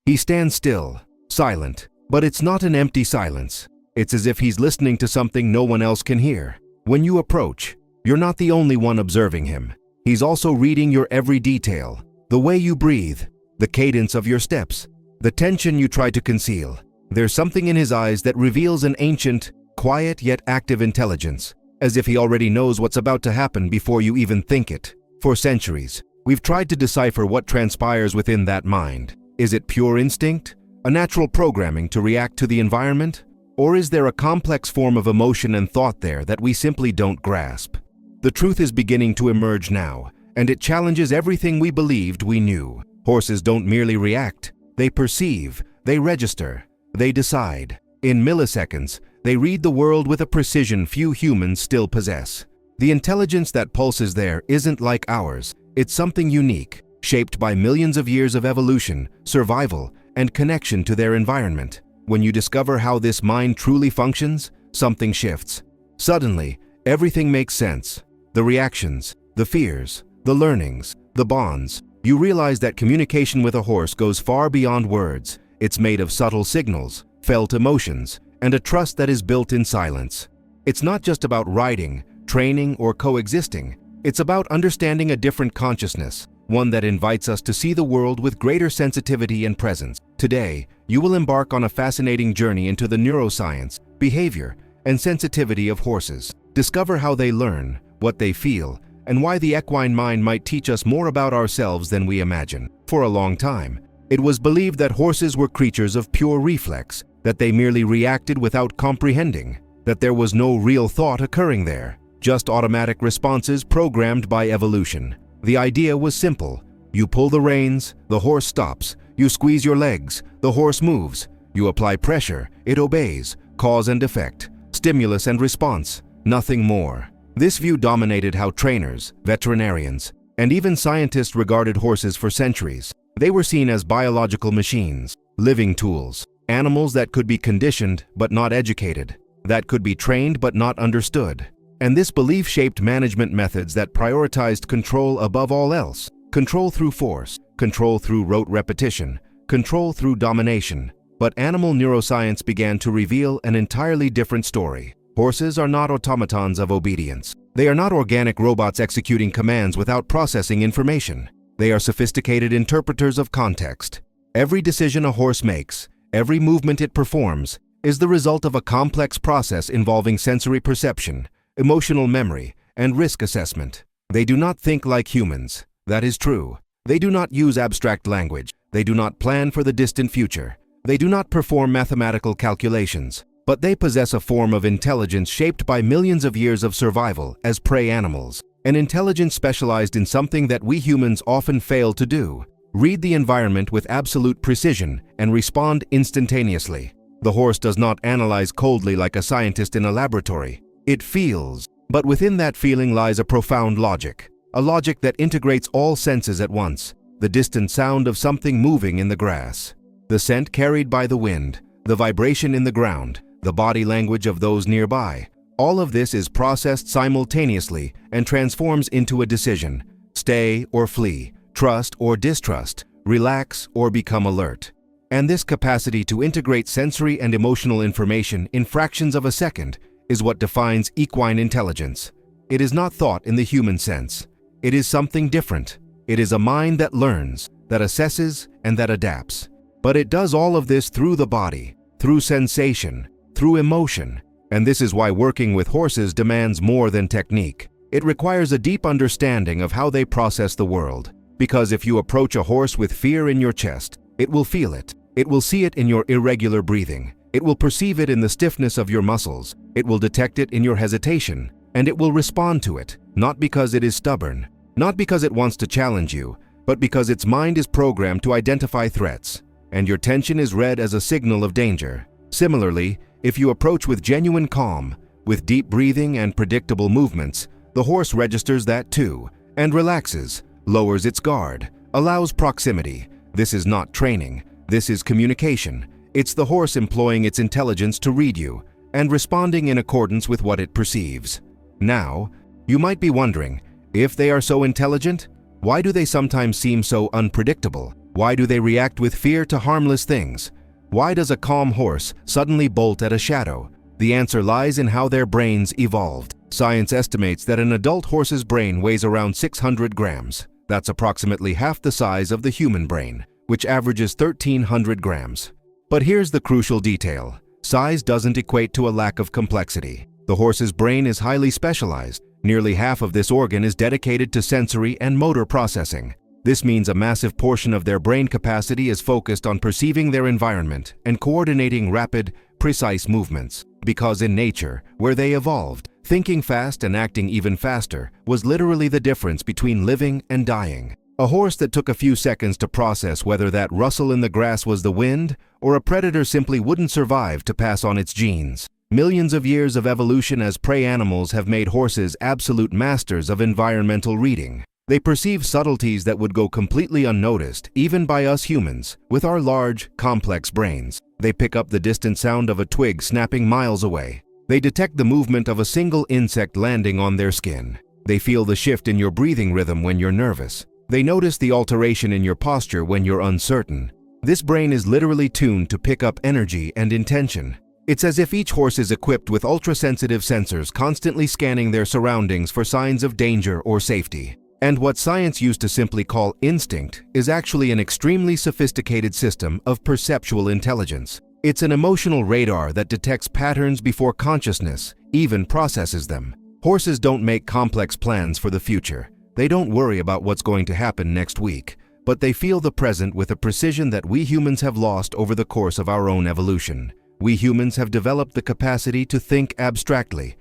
He stands still, silent, but it's not an empty silence. It's as if he's listening to something no one else can hear. When you approach, you're not the only one observing him. He's also reading your every detail, the way you breathe, the cadence of your steps, the tension you try to conceal. There's something in his eyes that reveals an ancient, quiet yet active intelligence, as if he already knows what's about to happen before you even think it. For centuries, we've tried to decipher what transpires within that mind. Is it pure instinct, a natural programming to react to the environment? Or is there a complex form of emotion and thought there that we simply don't grasp? The truth is beginning to emerge now, and it challenges everything we believed we knew. Horses don't merely react, they perceive, they register, they decide. In milliseconds, they read the world with a precision few humans still possess. The intelligence that pulses there isn't like ours, it's something unique, shaped by millions of years of evolution, survival, and connection to their environment. When you discover how this mind truly functions, something shifts. Suddenly, everything makes sense. The reactions, the fears, the learnings, the bonds. You realize that communication with a horse goes far beyond words. It's made of subtle signals, felt emotions, and a trust that is built in silence. It's not just about riding, training, or coexisting. It's about understanding a different consciousness, one that invites us to see the world with greater sensitivity and presence. Today, you will embark on a fascinating journey into the neuroscience, behavior, and sensitivity of horses. Discover how they learn, what they feel, and why the equine mind might teach us more about ourselves than we imagine. For a long time, it was believed that horses were creatures of pure reflex, that they merely reacted without comprehending, that there was no real thought occurring there, just automatic responses programmed by evolution. The idea was simple. You pull the reins, the horse stops. You squeeze your legs, the horse moves. You apply pressure, it obeys. Cause and effect, stimulus and response, nothing more. This view dominated how trainers, veterinarians, and even scientists regarded horses for centuries. They were seen as biological machines, living tools, animals that could be conditioned but not educated, that could be trained but not understood. And this belief shaped management methods that prioritized control above all else. Control through force, control through rote repetition, control through domination. But animal neuroscience began to reveal an entirely different story. Horses are not automatons of obedience. They are not organic robots executing commands without processing information. They are sophisticated interpreters of context. Every decision a horse makes, every movement it performs, is the result of a complex process involving sensory perception, emotional memory, and risk assessment. They do not think like humans. That is true. They do not use abstract language. They do not plan for the distant future. They do not perform mathematical calculations. But they possess a form of intelligence shaped by millions of years of survival as prey animals. An intelligence specialized in something that we humans often fail to do: read the environment with absolute precision and respond instantaneously. The horse does not analyze coldly like a scientist in a laboratory. It feels. But within that feeling lies a profound logic. A logic that integrates all senses at once. The distant sound of something moving in the grass, the scent carried by the wind, the vibration in the ground, the body language of those nearby. All of this is processed simultaneously and transforms into a decision: stay or flee, trust or distrust, relax or become alert. And this capacity to integrate sensory and emotional information in fractions of a second is what defines equine intelligence. It is not thought in the human sense. It is something different. It is a mind that learns, that assesses, and that adapts. But it does all of this through the body, through sensation, through emotion. And this is why working with horses demands more than technique. It requires a deep understanding of how they process the world. Because if you approach a horse with fear in your chest, it will feel it. It will see it in your irregular breathing. It will perceive it in the stiffness of your muscles. It will detect it in your hesitation. And it will respond to it, not because it is stubborn, not because it wants to challenge you, but because its mind is programmed to identify threats. And your tension is read as a signal of danger. Similarly, if you approach with genuine calm, with deep breathing and predictable movements, the horse registers that too, and relaxes, lowers its guard, allows proximity. This is not training. This is communication. It's the horse employing its intelligence to read you, and responding in accordance with what it perceives. Now, you might be wondering, if they are so intelligent, why do they sometimes seem so unpredictable? Why do they react with fear to harmless things? Why does a calm horse suddenly bolt at a shadow? The answer lies in how their brains evolved. Science estimates that an adult horse's brain weighs around 600 grams. That's approximately half the size of the human brain, which averages 1,300 grams. But here's the crucial detail. Size doesn't equate to a lack of complexity. The horse's brain is highly specialized. Nearly half of this organ is dedicated to sensory and motor processing. This means a massive portion of their brain capacity is focused on perceiving their environment and coordinating rapid, precise movements. Because in nature, where they evolved, thinking fast and acting even faster was literally the difference between living and dying. A horse that took a few seconds to process whether that rustle in the grass was the wind or a predator simply wouldn't survive to pass on its genes. Millions of years of evolution as prey animals have made horses absolute masters of environmental reading. They perceive subtleties that would go completely unnoticed, even by us humans, with our large, complex brains. They pick up the distant sound of a twig snapping miles away. They detect the movement of a single insect landing on their skin. They feel the shift in your breathing rhythm when you're nervous. They notice the alteration in your posture when you're uncertain. This brain is literally tuned to pick up energy and intention. It's as if each horse is equipped with ultra-sensitive sensors constantly scanning their surroundings for signs of danger or safety. And what science used to simply call instinct is actually an extremely sophisticated system of perceptual intelligence. It's an emotional radar that detects patterns before consciousness even processes them. Horses don't make complex plans for the future. They don't worry about what's going to happen next week, but they feel the present with a precision that we humans have lost over the course of our own evolution. We humans have developed the capacity to think abstractly,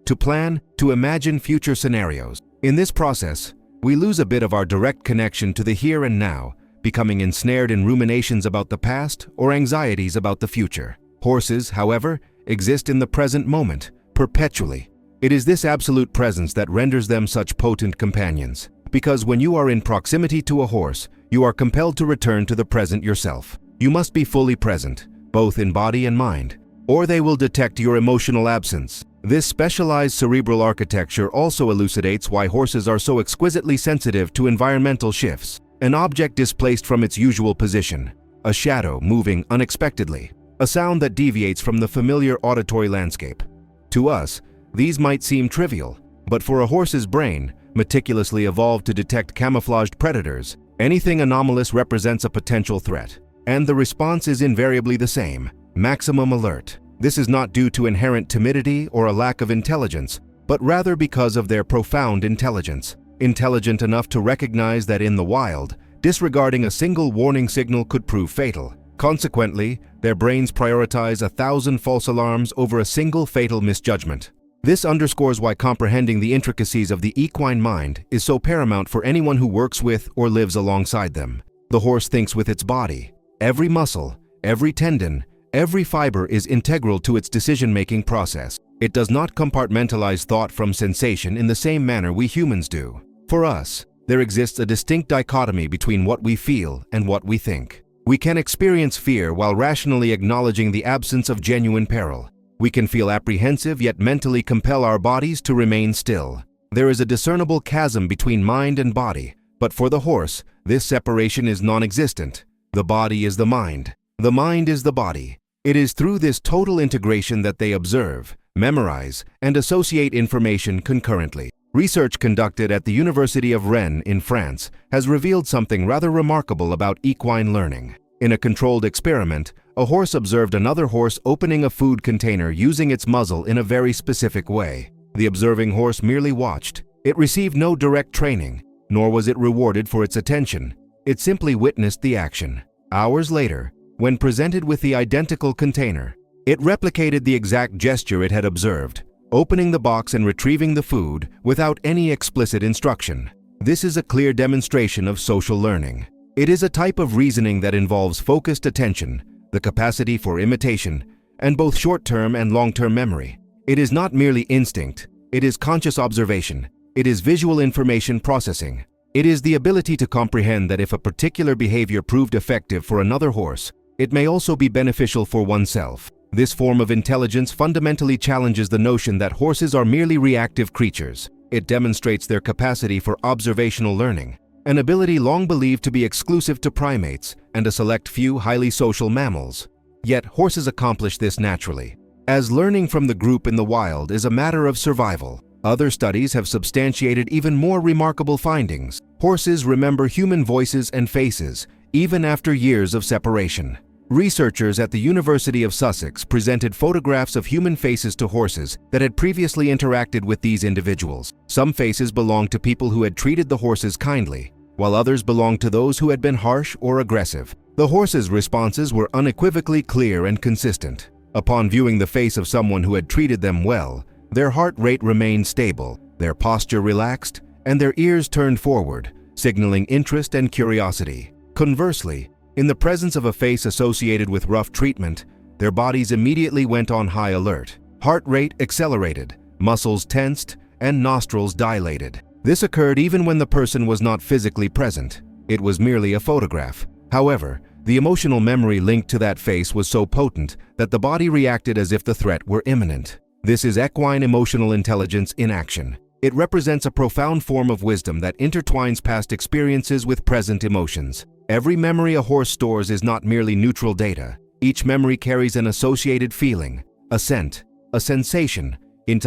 to plan, to imagine future scenarios. In this process, we lose a bit of our direct connection to the here and now, becoming ensnared in ruminations about the past or anxieties about the future. Horses, however, exist in the present moment, perpetually. It is this absolute presence that renders them such potent companions. Because when you are in proximity to a horse, you are compelled to return to the present yourself. You must be fully present, both in body and mind, or they will detect your emotional absence. This specialized cerebral architecture also elucidates why horses are so exquisitely sensitive to environmental shifts. An object displaced from its usual position, a shadow moving unexpectedly, a sound that deviates from the familiar auditory landscape. To us, these might seem trivial, but for a horse's brain, meticulously evolved to detect camouflaged predators, anything anomalous represents a potential threat. And the response is invariably the same: maximum alert. This is not due to inherent timidity or a lack of intelligence, but rather because of their profound intelligence. Intelligent enough to recognize that in the wild, disregarding a single warning signal could prove fatal. Consequently, their brains prioritize 1,000 false alarms over a single fatal misjudgment. This underscores why comprehending the intricacies of the equine mind is so paramount for anyone who works with or lives alongside them. The horse thinks with its body. Every muscle, every tendon, every fiber is integral to its decision-making process. It does not compartmentalize thought from sensation in the same manner we humans do. For us, there exists a distinct dichotomy between what we feel and what we think. We can experience fear while rationally acknowledging the absence of genuine peril. We can feel apprehensive yet mentally compel our bodies to remain still. There is a discernible chasm between mind and body, but for the horse, this separation is non-existent. The body is the mind. The mind is the body. It is through this total integration that they observe, memorize, and associate information concurrently. Research conducted at the University of Rennes in France has revealed something rather remarkable about equine learning. In a controlled experiment, a horse observed another horse opening a food container using its muzzle in a very specific way. The observing horse merely watched. It received no direct training, nor was it rewarded for its attention. It simply witnessed the action. Hours later, when presented with the identical container, it replicated the exact gesture it had observed, opening the box and retrieving the food without any explicit instruction. This is a clear demonstration of social learning. It is a type of reasoning that involves focused attention, the capacity for imitation, and both short-term and long-term memory. It is not merely instinct, it is conscious observation. It is visual information processing. It is the ability to comprehend that if a particular behavior proved effective for another horse, it may also be beneficial for oneself. This form of intelligence fundamentally challenges the notion that horses are merely reactive creatures. It demonstrates their capacity for observational learning, an ability long believed to be exclusive to primates and a select few highly social mammals. Yet horses accomplish this naturally, as learning from the group in the wild is a matter of survival. Other studies have substantiated even more remarkable findings. Horses remember human voices and faces, even after years of separation. Researchers at the University of Sussex presented photographs of human faces to horses that had previously interacted with these individuals. Some faces belonged to people who had treated the horses kindly, while others belonged to those who had been harsh or aggressive. The horses' responses were unequivocally clear and consistent. Upon viewing the face of someone who had treated them well, their heart rate remained stable, their posture relaxed, and their ears turned forward, signaling interest and curiosity. Conversely, in the presence of a face associated with rough treatment, their bodies immediately went on high alert. Heart rate accelerated, muscles tensed, and nostrils dilated. This occurred even when the person was not physically present. It was merely a photograph. However, the emotional memory linked to that face was so potent that the body reacted as if the threat were imminent. This is equine emotional intelligence in action. It represents a profound form of wisdom that intertwines past experiences with present emotions. Every memory a horse stores is not merely neutral data. Each memory carries an associated feeling, a scent, a sensation, an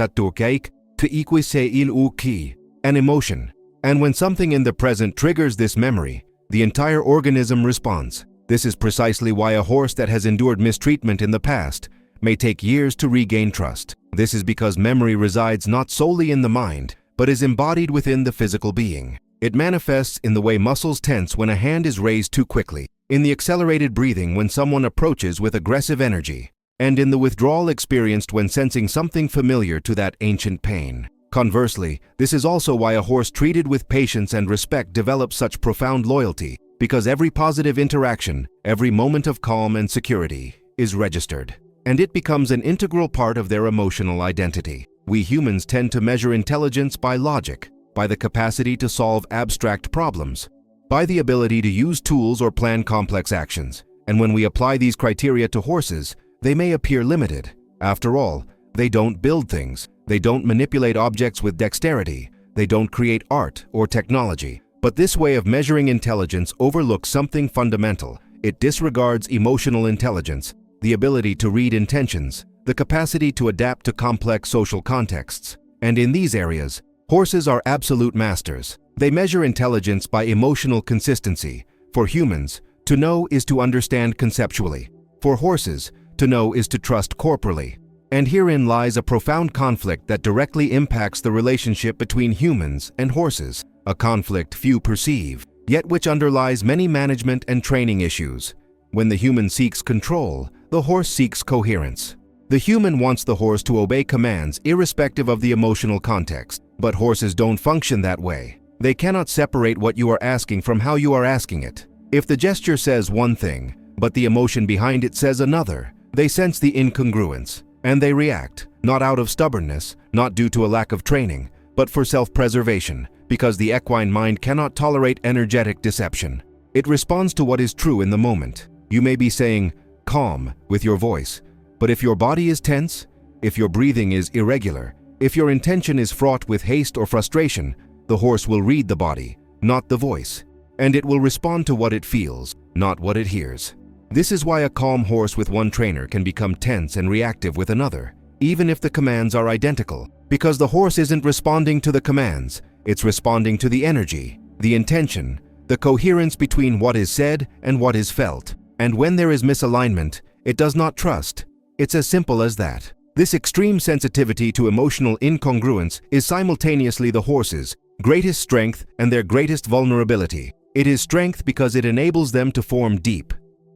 emotion. And when something in the present triggers this memory, the entire organism responds. This is precisely why a horse that has endured mistreatment in the past may take years to regain trust. This is because memory resides not solely in the mind, but is embodied within the physical being. It manifests in the way muscles tense when a hand is raised too quickly, in the accelerated breathing when someone approaches with aggressive energy, and in the withdrawal experienced when sensing something familiar to that ancient pain. Conversely, this is also why a horse treated with patience and respect develops such profound loyalty, because every positive interaction, every moment of calm and security, is registered, and it becomes an integral part of their emotional identity. We humans tend to measure intelligence by logic, by the capacity to solve abstract problems, by the ability to use tools or plan complex actions. And when we apply these criteria to horses, they may appear limited. After all, they don't build things, they don't manipulate objects with dexterity, they don't create art or technology. But this way of measuring intelligence overlooks something fundamental. It disregards emotional intelligence, the ability to read intentions, the capacity to adapt to complex social contexts. And in these areas, horses are absolute masters. They measure intelligence by emotional consistency. For humans, to know is to understand conceptually. For horses, to know is to trust corporally. And herein lies a profound conflict that directly impacts the relationship between humans and horses, a conflict few perceive, yet which underlies many management and training issues. When the human seeks control, the horse seeks coherence. The human wants the horse to obey commands irrespective of the emotional context, but horses don't function that way. They cannot separate what you are asking from how you are asking it. If the gesture says one thing, but the emotion behind it says another, they sense the incongruence, and they react, not out of stubbornness, not due to a lack of training, but for self-preservation, because the equine mind cannot tolerate energetic deception. It responds to what is true in the moment. You may be saying, "calm," with your voice, but if your body is tense, if your breathing is irregular, if your intention is fraught with haste or frustration, the horse will read the body, not the voice, and it will respond to what it feels, not what it hears. This is why a calm horse with one trainer can become tense and reactive with another, even if the commands are identical, because the horse isn't responding to the commands, it's responding to the energy, the intention, the coherence between what is said and what is felt. And when there is misalignment, it does not trust. It's as simple as that. This extreme sensitivity to emotional incongruence is simultaneously the horse's greatest strength and their greatest vulnerability. It is strength because it enables them to form deep,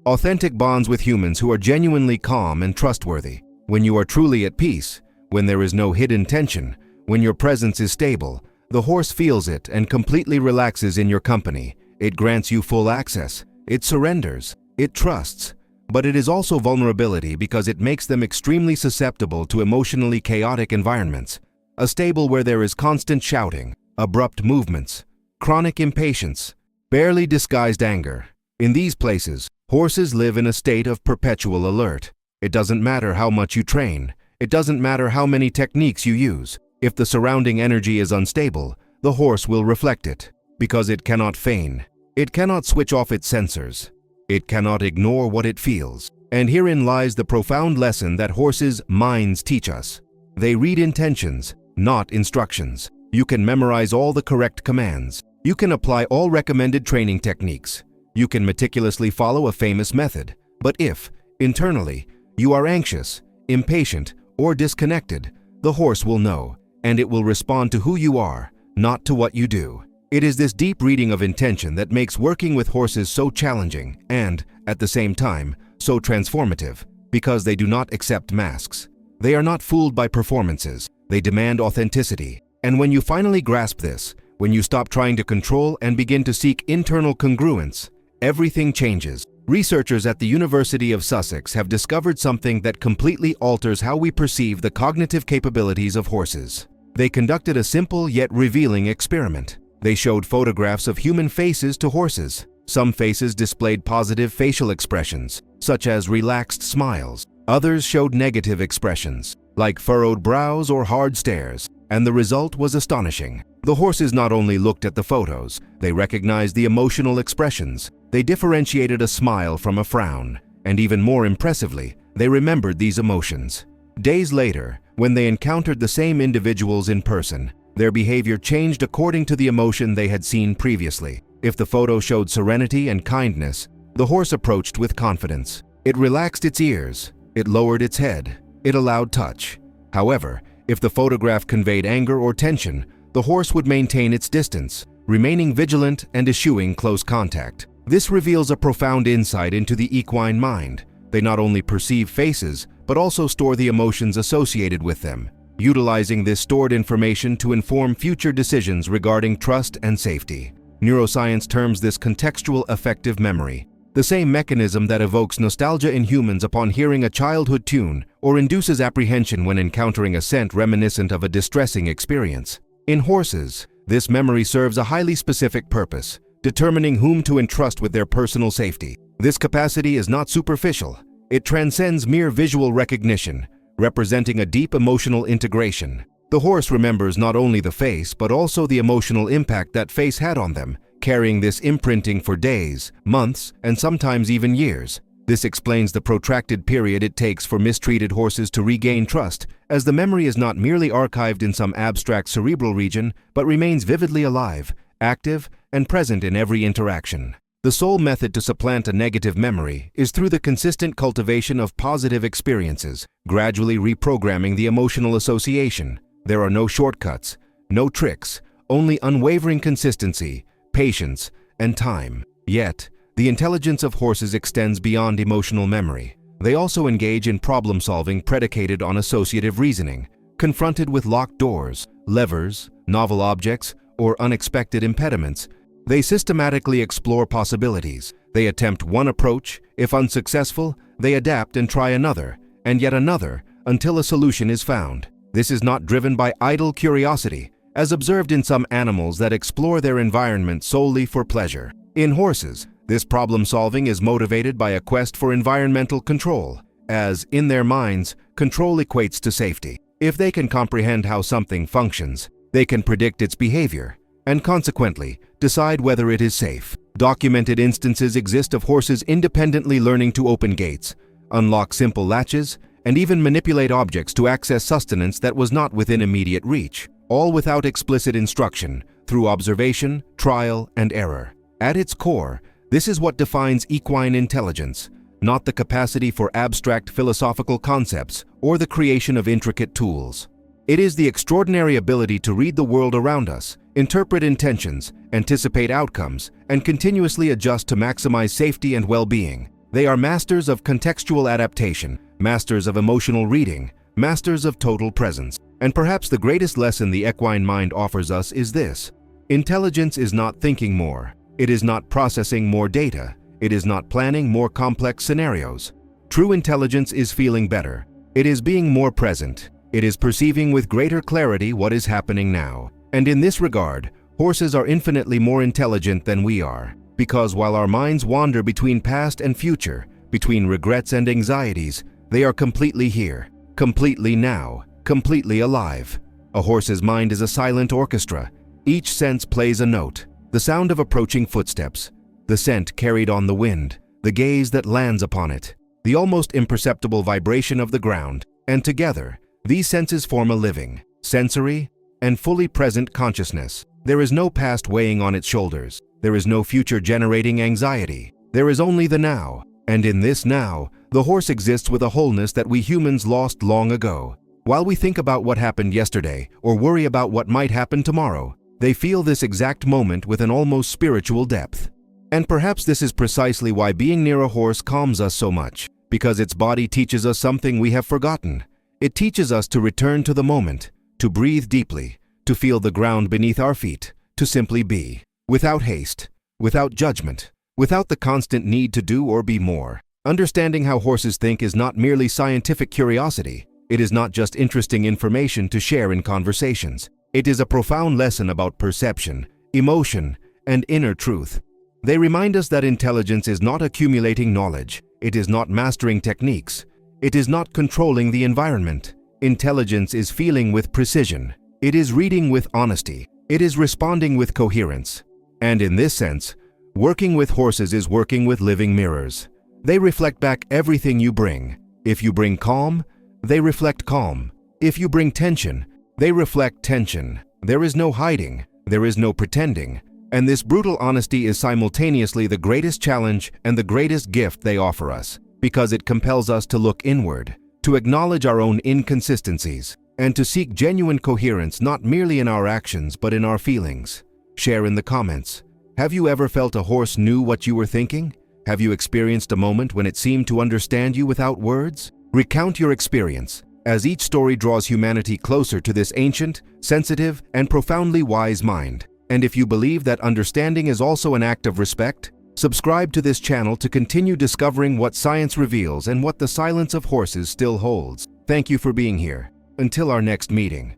authentic bonds with humans who are genuinely calm and trustworthy. When you are truly at peace, when there is no hidden tension, when your presence is stable, the horse feels it and completely relaxes in your company. It grants you full access. It surrenders. It trusts. But it is also vulnerability because it makes them extremely susceptible to emotionally chaotic environments. A stable where there is constant shouting, abrupt movements, chronic impatience, barely disguised anger. In these places, horses live in a state of perpetual alert. It doesn't matter how much you train. It doesn't matter how many techniques you use. If the surrounding energy is unstable, the horse will reflect it, because it cannot feign. It cannot switch off its sensors. It cannot ignore what it feels. And herein lies the profound lesson that horses' minds teach us. They read intentions, not instructions. You can memorize all the correct commands. You can apply all recommended training techniques. You can meticulously follow a famous method. But if, internally, you are anxious, impatient, or disconnected, the horse will know, and it will respond to who you are, not to what you do. It is this deep reading of intention that makes working with horses so challenging and, at the same time, so transformative, because they do not accept masks. They are not fooled by performances. They demand authenticity. And when you finally grasp this, when you stop trying to control and begin to seek internal congruence, everything changes. Researchers at the University of Sussex have discovered something that completely alters how we perceive the cognitive capabilities of horses. They conducted a simple yet revealing experiment. They showed photographs of human faces to horses. Some faces displayed positive facial expressions, such as relaxed smiles. Others showed negative expressions, like furrowed brows or hard stares, and the result was astonishing. The horses not only looked at the photos, they recognized the emotional expressions. They differentiated a smile from a frown, and even more impressively, they remembered these emotions. Days later, when they encountered the same individuals in person, their behavior changed according to the emotion they had seen previously. If the photo showed serenity and kindness, the horse approached with confidence. It relaxed its ears, it lowered its head, it allowed touch. However, if the photograph conveyed anger or tension, the horse would maintain its distance, remaining vigilant and eschewing close contact. This reveals a profound insight into the equine mind. They not only perceive faces, but also store the emotions associated with them, utilizing this stored information to inform future decisions regarding trust and safety. Neuroscience terms this contextual affective memory, the same mechanism that evokes nostalgia in humans upon hearing a childhood tune or induces apprehension when encountering a scent reminiscent of a distressing experience. In horses, this memory serves a highly specific purpose, determining whom to entrust with their personal safety. This capacity is not superficial. It transcends mere visual recognition, representing a deep emotional integration. The horse remembers not only the face, but also the emotional impact that face had on them, carrying this imprinting for days, months, and sometimes even years. This explains the protracted period it takes for mistreated horses to regain trust, as the memory is not merely archived in some abstract cerebral region, but remains vividly alive, active, and present in every interaction. The sole method to supplant a negative memory is through the consistent cultivation of positive experiences, gradually reprogramming the emotional association. There are no shortcuts, no tricks, only unwavering consistency, patience, and time. Yet, the intelligence of horses extends beyond emotional memory. They also engage in problem-solving predicated on associative reasoning. Confronted with locked doors, levers, novel objects, or unexpected impediments, they systematically explore possibilities. They attempt one approach. If unsuccessful, they adapt and try another, and yet another, until a solution is found. This is not driven by idle curiosity, as observed in some animals that explore their environment solely for pleasure. In horses, this problem-solving is motivated by a quest for environmental control, as, in their minds, control equates to safety. If they can comprehend how something functions, they can predict its behavior, and consequently, decide whether it is safe. Documented instances exist of horses independently learning to open gates, unlock simple latches, and even manipulate objects to access sustenance that was not within immediate reach, all without explicit instruction, through observation, trial, and error. At its core, this is what defines equine intelligence, not the capacity for abstract philosophical concepts or the creation of intricate tools. It is the extraordinary ability to read the world around us, interpret intentions, anticipate outcomes, and continuously adjust to maximize safety and well-being. They are masters of contextual adaptation, masters of emotional reading, masters of total presence. And perhaps the greatest lesson the equine mind offers us is this: intelligence is not thinking more. It is not processing more data. It is not planning more complex scenarios. True intelligence is feeling better. It is being more present. It is perceiving with greater clarity what is happening now. And in this regard, horses are infinitely more intelligent than we are, because while our minds wander between past and future, between regrets and anxieties, they are completely here, completely now, completely alive. A horse's mind is a silent orchestra. Each sense plays a note: the sound of approaching footsteps, the scent carried on the wind, the gaze that lands upon it, the almost imperceptible vibration of the ground, and together, these senses form a living, sensory, and fully present consciousness. There is no past weighing on its shoulders. There is no future generating anxiety. There is only the now, and in this now, the horse exists with a wholeness that we humans lost long ago. While we think about what happened yesterday or worry about what might happen tomorrow, they feel this exact moment with an almost spiritual depth. And perhaps this is precisely why being near a horse calms us so much, because its body teaches us something we have forgotten. It teaches us to return to the moment, to breathe deeply, to feel the ground beneath our feet, to simply be, without haste, without judgment, without the constant need to do or be more. Understanding how horses think is not merely scientific curiosity. It is not just interesting information to share in conversations. It is a profound lesson about perception, emotion, and inner truth. They remind us that intelligence is not accumulating knowledge. It is not mastering techniques. It is not controlling the environment. Intelligence is feeling with precision. It is reading with honesty. It is responding with coherence. And in this sense, working with horses is working with living mirrors. They reflect back everything you bring. If you bring calm, they reflect calm. If you bring tension, they reflect tension. There is no hiding. There is no pretending. And this brutal honesty is simultaneously the greatest challenge and the greatest gift they offer us, because it compels us to look inward, to acknowledge our own inconsistencies, and to seek genuine coherence not merely in our actions but in our feelings. Share in the comments. Have you ever felt a horse knew what you were thinking? Have you experienced a moment when it seemed to understand you without words? Recount your experience, as each story draws humanity closer to this ancient, sensitive, and profoundly wise mind. And if you believe that understanding is also an act of respect, subscribe to this channel to continue discovering what science reveals and what the silence of horses still holds. Thank you for being here. Until our next meeting.